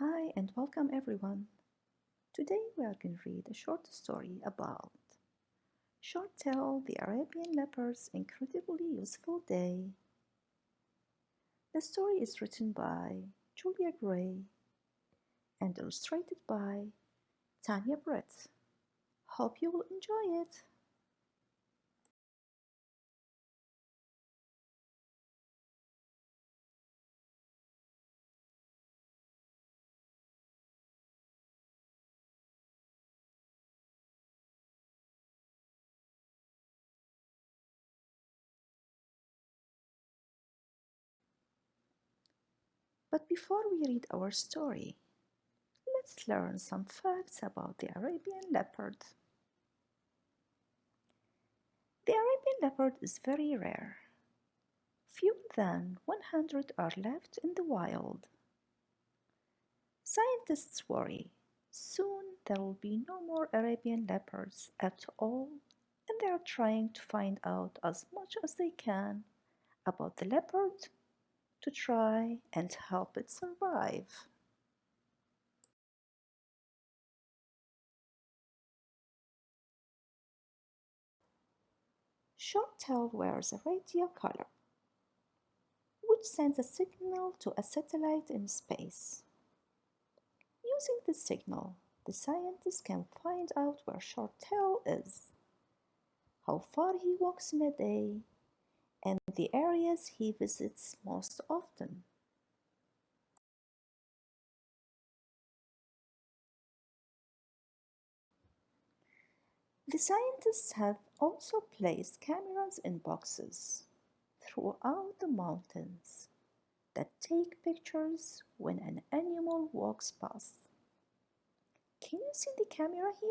Hi and welcome everyone. Today we are going to read a short story about Short Tale the Arabian Leopard's Incredibly Useful Day. The story is written by Julia Gray and illustrated by Tanya Brett. Hope you will enjoy it. But before we read our story, let's learn some facts about the Arabian leopard. The Arabian leopard is very rare. Fewer than 100 are left in the wild. Scientists worry soon there will be no more Arabian leopards at all, and they are trying to find out as much as they can about the leopard to try and help it survive. Short-tail wears a radio collar, which sends a signal to a satellite in space. Using this signal, the scientists can find out where Short-tail is, how far he walks in a day, and the areas he visits most often. The scientists have also placed cameras in boxes throughout the mountains that take pictures when an animal walks past. Can you see the camera here?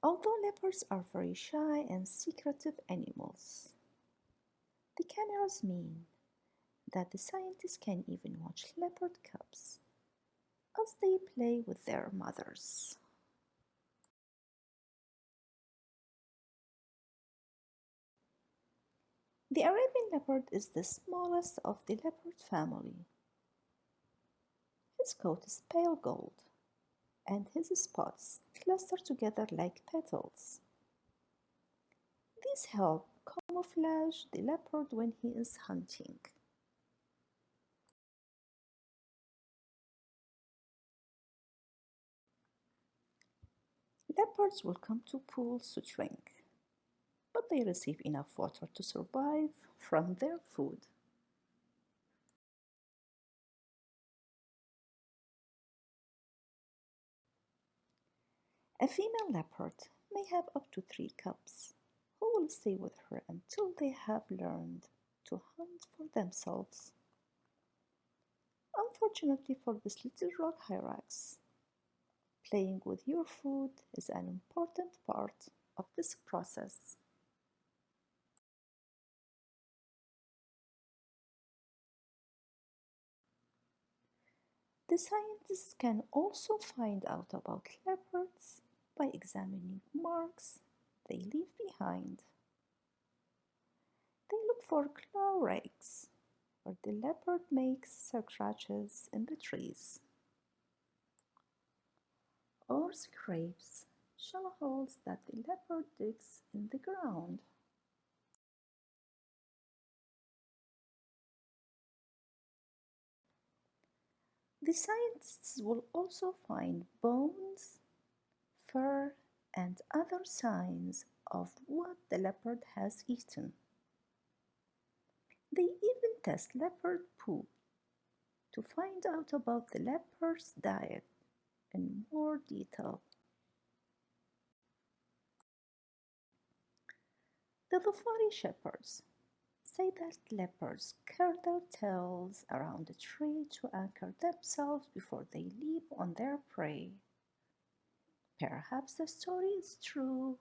Although leopards are very shy and secretive animals, the cameras mean that the scientists can even watch leopard cubs as they play with their mothers. The Arabian leopard is the smallest of the leopard family. His coat is pale gold, and his spots cluster together like petals. These help camouflage the leopard when he is hunting. Leopards will come to pools to drink, but they receive enough water to survive from their food. A female leopard may have up to 3 cubs, who will stay with her until they have learned to hunt for themselves. Unfortunately for this little rock hyrax, playing with your food is an important part of this process. The scientists can also find out about leopards by examining marks they leave behind. They look for claw rakes where the leopard makes scratches in the trees, or scrapes shallow holes that the leopard digs in the ground. The scientists will also find bones, fur, and other signs of what the leopard has eaten. They even test leopard poop to find out about the leopard's diet in more detail. The Dhofari shepherds say that leopards curl their tails around a tree to anchor themselves before they leap on their prey. Perhaps the story is true,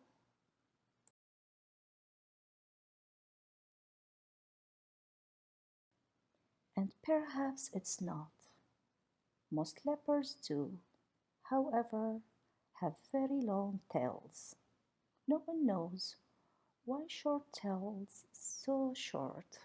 and perhaps it's not. Most leopards do, however, have very long tails. No one knows Why short tales so short?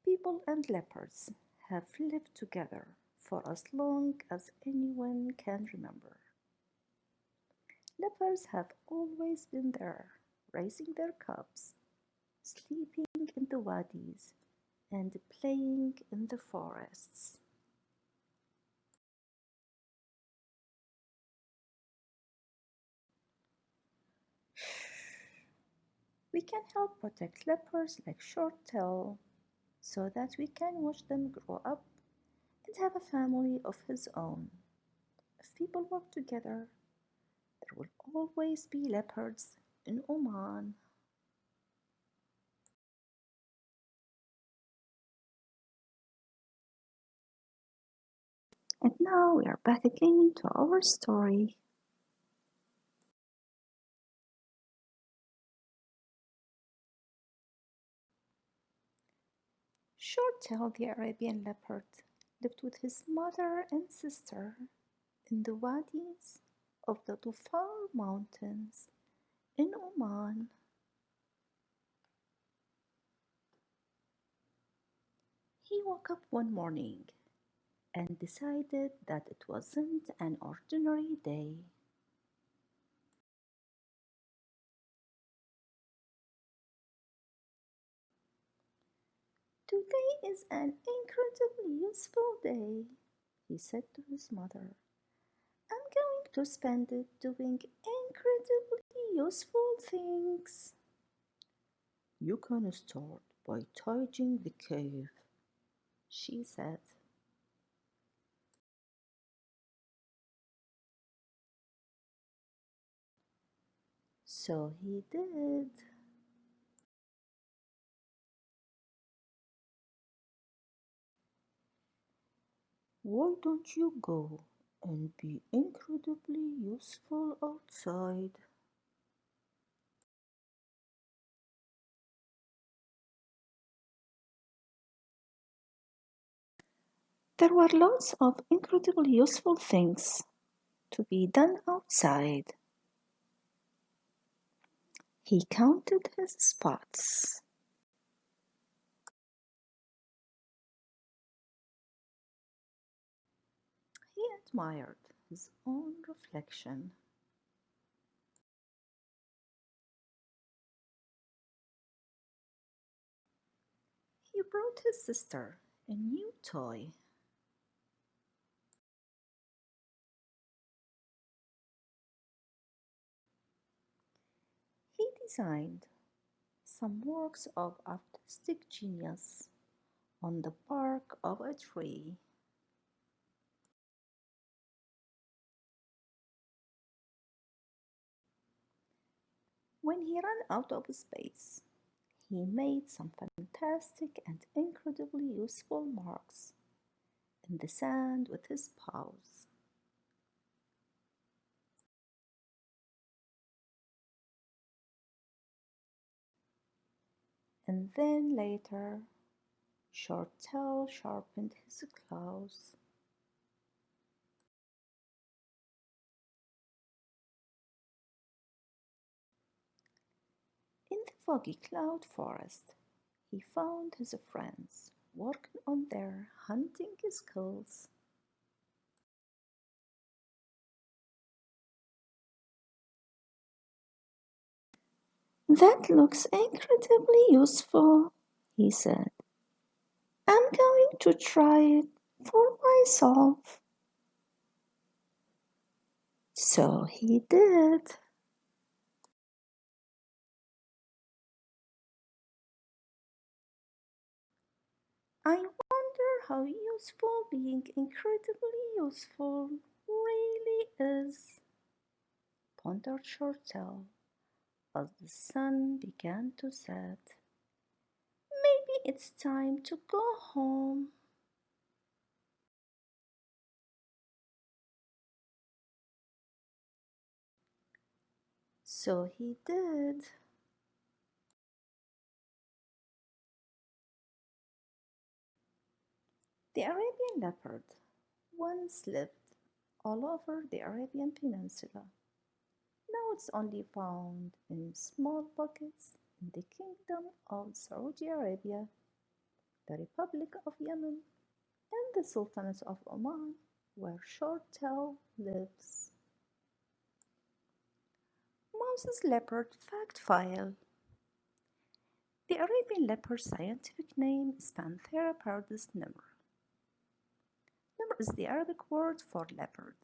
People and leopards have lived together for as long as anyone can remember. Leopards have always been there, raising their cubs, sleeping in the wadis, and playing in the forests. We can help protect leopards like Shorttail so that we can watch them grow up and have a family of his own. If people work together, there will always be leopards in Oman. And now we are back again to our story. Shorttail the Arabian leopard lived with his mother and sister in the wadis of the Dhofar Mountains in Oman. He woke up one morning and decided that it wasn't an ordinary day. Today is an incredibly useful day, he said to his mother. I'm going to spend it doing incredibly useful things. You can start by tidying the cave, she said. So he did. Why don't you go and be incredibly useful outside? There were lots of incredibly useful things to be done outside. He counted his spots. He admired his own reflection. He brought his sister a new toy. He designed some works of artistic genius on the bark of a tree. When he ran out of space, he made some fantastic and incredibly useful marks in the sand with his paws. And then later, Shorttail sharpened his claws. In the foggy cloud forest, he found his friends working on their hunting skills. That looks incredibly useful, he said. I'm going to try it for myself. So he did. I wonder how useful being incredibly useful really is, pondered Shorttail as the sun began to set. Maybe it's time to go home. So he did. The Arabian leopard once lived all over the Arabian Peninsula. Now it's only found in small pockets in the Kingdom of Saudi Arabia, the Republic of Yemen, and the Sultanate of Oman, where short-tail lives. Mouse's leopard fact file. The Arabian leopard's scientific name is Panthera pardus nimr. Nimr is the Arabic word for leopard.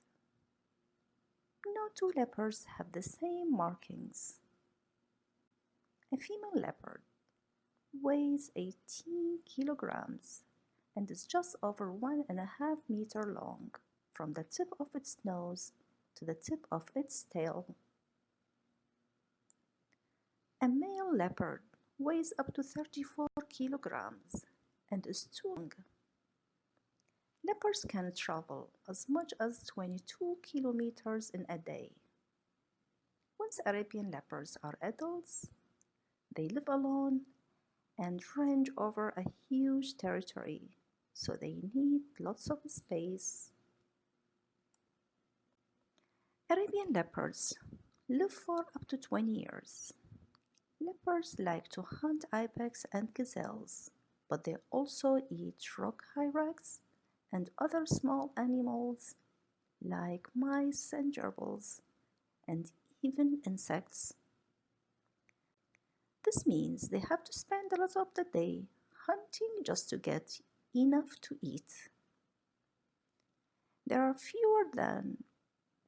No two leopards have the same markings. A female leopard weighs 18 kilograms and is just over 1.5 meters long from the tip of its nose to the tip of its tail. A male leopard weighs up to 34 kilograms and is too long. Leopards can travel as much as 22 kilometers in a day. Once Arabian leopards are adults, they live alone and range over a huge territory, so they need lots of space. Arabian leopards live for up to 20 years. Leopards like to hunt ibex and gazelles, but they also eat rock hyrax and other small animals like mice and gerbils, and even insects. This means they have to spend a lot of the day hunting just to get enough to eat. There are fewer than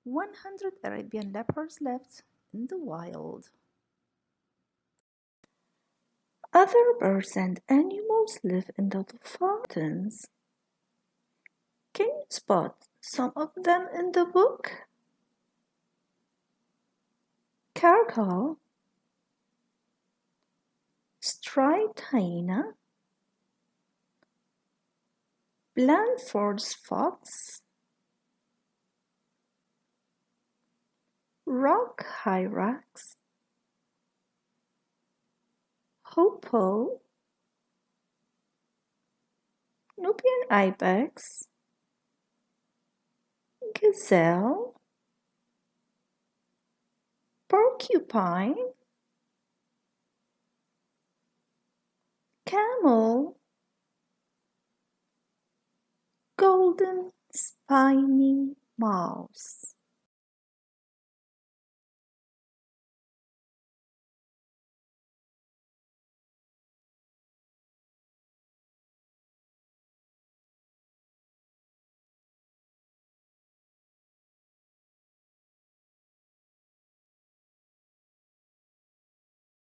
100 Arabian leopards left in the wild. Other birds and animals live in the fountains. Can you spot some of them in the book? Caracal, striped hyena, Blandford's fox, rock hyrax, hoopoe, Nubian ibex, gazelle, porcupine, camel, golden spiny mouse.